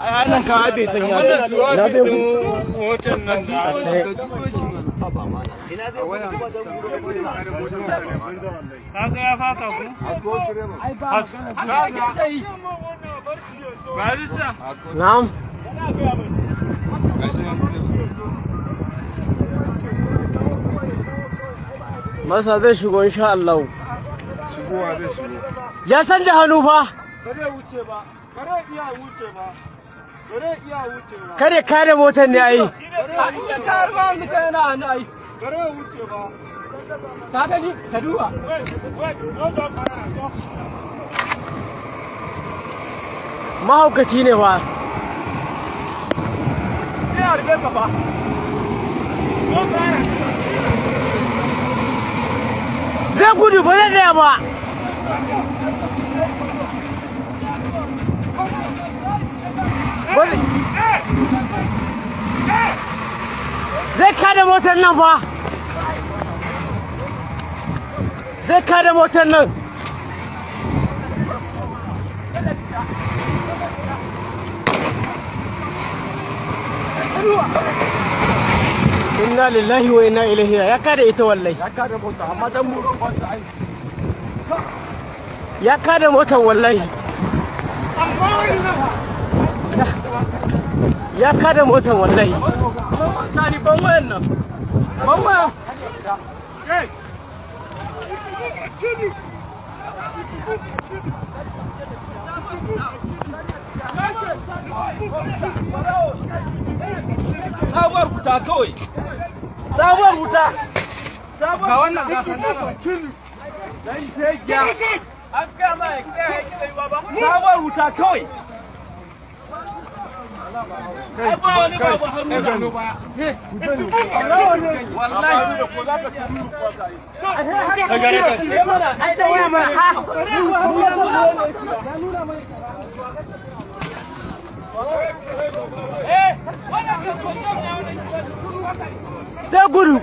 Ana ka bai san ya na bai motar nan da kaga ya faka ku ai ba barista na'am masa zai shigo insha Allah shigowa zai shigo ya san da hannu fa bare wuce ba bare iya wuce ba kare kare motar ne ai ka gani ka duba mahaukaci ne ba zai gudu ba zai tsaya ba zai kada motar nan fa zai kada motar nan inna lillahi wa inna ilaihi ya kada ita wallahi ya kada motar amma dan mu ya kada motar wallahi ya kada motar wallahi sani ban wayan nan ban wayan sabuwar wuta kawai sabuwar wuta ga wannan ga dan shegiya an gama ya kai ba sabuwar wuta kawai sai gudu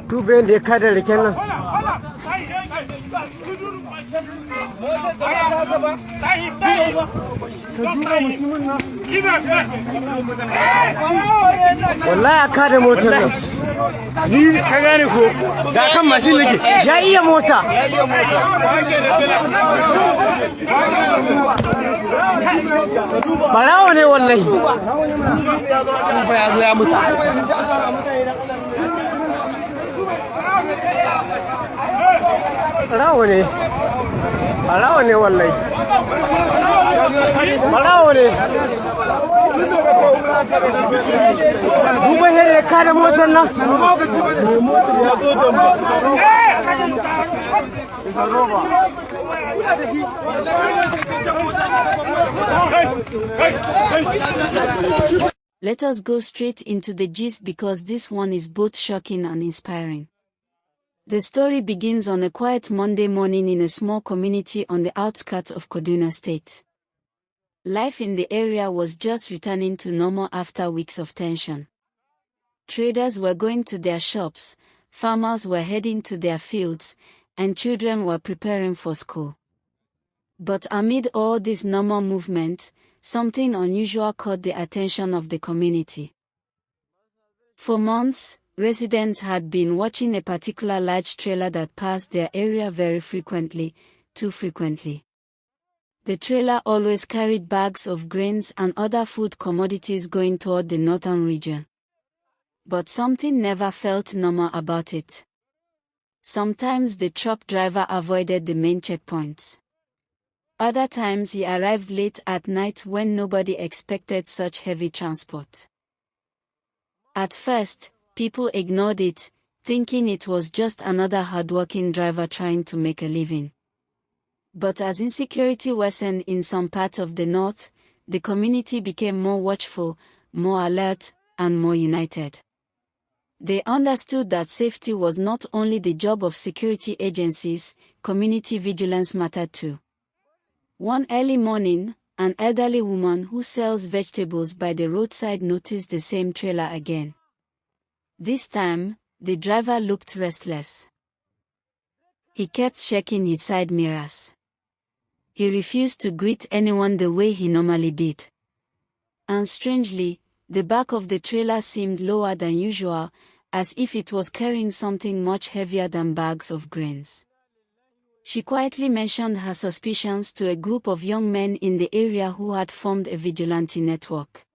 Tube da ya kada riken nan. Wallahi ya kada motar nan. Ni ka gane ko ga kan mashin nake ya iya mota. Barawo ne wallahi. Ba ya zo ya mutu. Barawo ne. Barawo ne wallahi. Barawo ne. Duba yadda ya kada motar nan. Let us go straight into the gist because this one is both shocking and inspiring. The story begins on a quiet Monday morning in a small community on the outskirts of Kaduna State. Life in the area was just returning to normal after weeks of tension. Traders were going to their shops, farmers were heading to their fields, and children were preparing for school. But amid all this normal movement, something unusual caught the attention of the community. For months, residents had been watching a particular large trailer that passed their area very frequently, too frequently. The trailer always carried bags of grains and other food commodities going toward the northern region. But something never felt normal about it. Sometimes the truck driver avoided the main checkpoints. Other times he arrived late at night when nobody expected such heavy transport. At first, people ignored it, thinking it was just another hardworking driver trying to make a living. But as insecurity worsened in some parts of the north, the community became more watchful, more alert, and more united. They understood that safety was not only the job of security agencies, community vigilance mattered too. One early morning, an elderly woman who sells vegetables by the roadside noticed the same trailer again. This time, the driver looked restless. He kept checking his side mirrors. He refused to greet anyone the way he normally did. And strangely, the back of the trailer seemed lower than usual, as if it was carrying something much heavier than bags of grains. She quietly mentioned her suspicions to a group of young men in the area who had formed a vigilante network.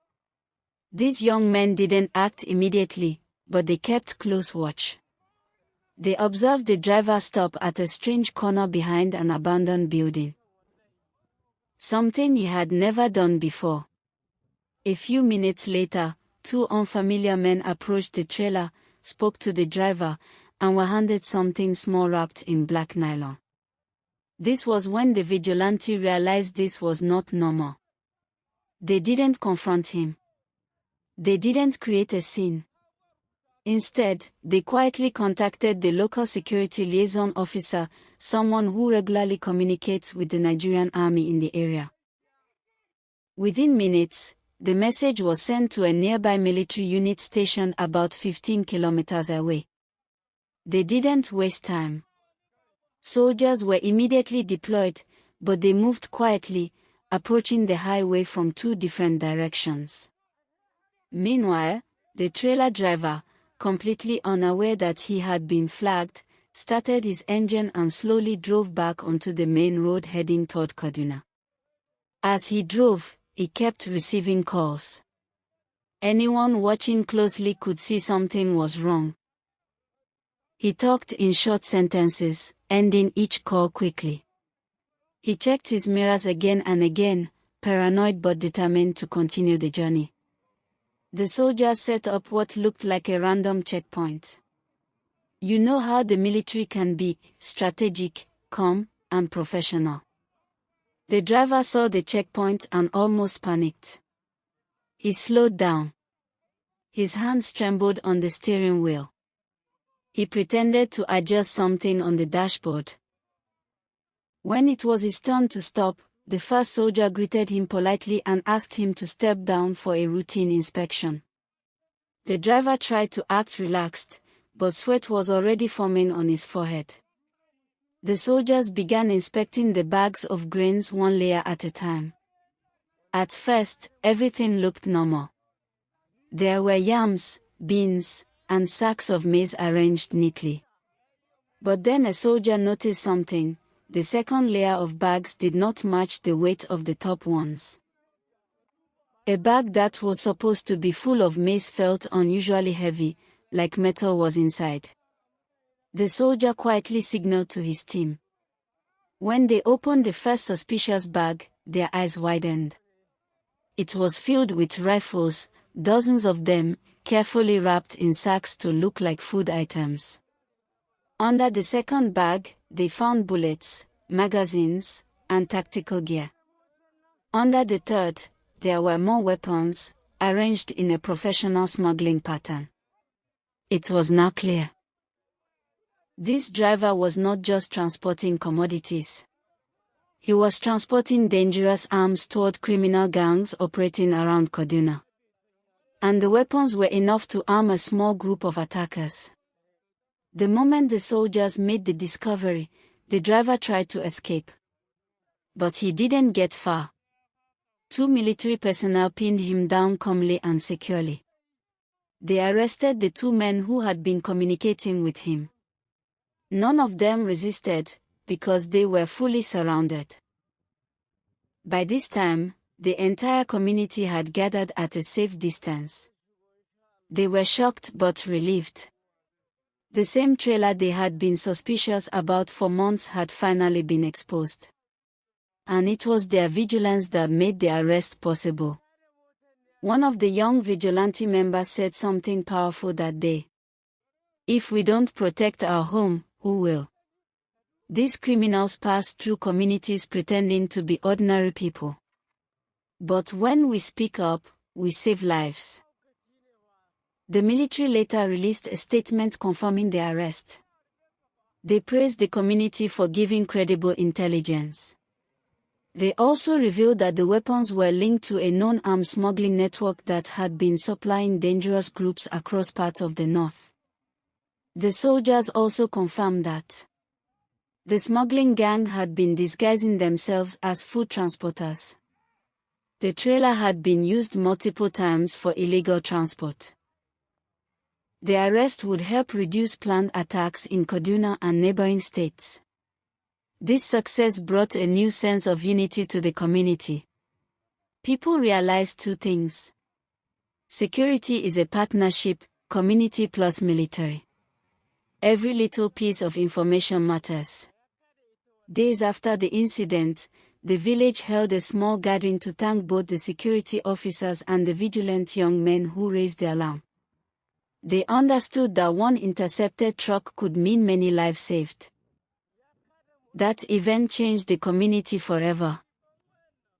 These young men didn't act immediately, but they kept close watch. They observed the driver stop at a strange corner behind an abandoned building. Something he had never done before. A few minutes later, two unfamiliar men approached the trailer, spoke to the driver, and were handed something small wrapped in black nylon. This was when the vigilante realized this was not normal. They didn't confront him. They didn't create a scene. Instead, they quietly contacted the local security liaison officer, someone who regularly communicates with the Nigerian army in the area. Within minutes, the message was sent to a nearby military unit stationed about 15 kilometers away. They didn't waste time. Soldiers were immediately deployed, but they moved quietly, approaching the highway from two different directions. Meanwhile, the trailer driver, completely unaware that he had been flagged, started his engine and slowly drove back onto the main road heading toward Kaduna. As he drove, he kept receiving calls. Anyone watching closely could see something was wrong. He talked in short sentences, ending each call quickly. He checked his mirrors again and again, paranoid but determined to continue the journey. The soldiers set up what looked like a random checkpoint. You know how the military can be strategic, calm, and professional. The driver saw the checkpoint and almost panicked. He slowed down. His hands trembled on the steering wheel. He pretended to adjust something on the dashboard. When it was his turn to stop, the first soldier greeted him politely and asked him to step down for a routine inspection. The driver tried to act relaxed, but sweat was already forming on his forehead. The soldiers began inspecting the bags of grains one layer at a time. At first, everything looked normal. There were yams, beans, and sacks of maize arranged neatly. But then a soldier noticed something: the second layer of bags did not match the weight of the top ones. A bag that was supposed to be full of maize felt unusually heavy, like metal was inside. The soldier quietly signaled to his team. When they opened the first suspicious bag, their eyes widened. It was filled with rifles, dozens of them, carefully wrapped in sacks to look like food items. Under the second bag, they found bullets, magazines, and tactical gear. Under the third, there were more weapons, arranged in a professional smuggling pattern. It was now clear. This driver was not just transporting commodities. He was transporting dangerous arms toward criminal gangs operating around Kaduna. And the weapons were enough to arm a small group of attackers. The moment the soldiers made the discovery, the driver tried to escape. But he didn't get far. Two military personnel pinned him down calmly and securely. They arrested the two men who had been communicating with him. None of them resisted, because they were fully surrounded. By this time, the entire community had gathered at a safe distance. They were shocked but relieved. The same trailer they had been suspicious about for months had finally been exposed. And it was their vigilance that made the arrest possible. One of the young vigilante members said something powerful that day. If we don't protect our home, who will? These criminals pass through communities pretending to be ordinary people. But when we speak up, we save lives. The military later released a statement confirming the arrest. They praised the community for giving credible intelligence. They also revealed that the weapons were linked to a known arms smuggling network that had been supplying dangerous groups across parts of the north. The soldiers also confirmed that the smuggling gang had been disguising themselves as food transporters. The trailer had been used multiple times for illegal transport. The arrest would help reduce planned attacks in Kaduna and neighboring states. This success brought a new sense of unity to the community. People realized two things. Security is a partnership, community plus military. Every little piece of information matters. Days after the incident, the village held a small gathering to thank both the security officers and the vigilant young men who raised the alarm. They understood that one intercepted truck could mean many lives saved. That event changed the community forever.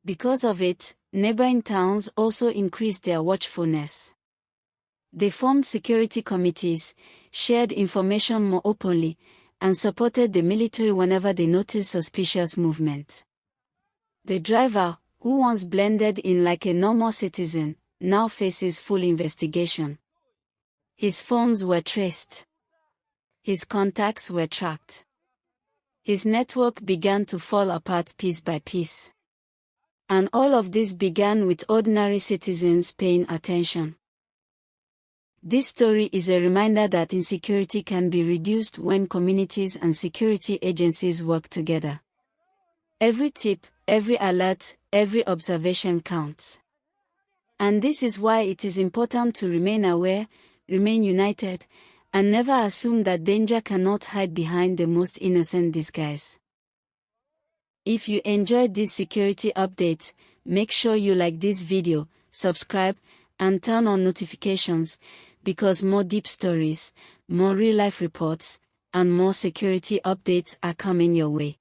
Because of it, neighboring towns also increased their watchfulness. They formed security committees, shared information more openly, and supported the military whenever they noticed suspicious movement. The driver, who once blended in like a normal citizen, now faces full investigation. His phones were traced. His contacts were tracked. His network began to fall apart piece by piece. And all of this began with ordinary citizens paying attention. This story is a reminder that insecurity can be reduced when communities and security agencies work together. Every tip, every alert, every observation counts. And this is why it is important to remain aware, remain united, and never assume that danger cannot hide behind the most innocent disguise. If you enjoyed this security update, make sure you like this video, subscribe, and turn on notifications, because more deep stories, more real-life reports, and more security updates are coming your way.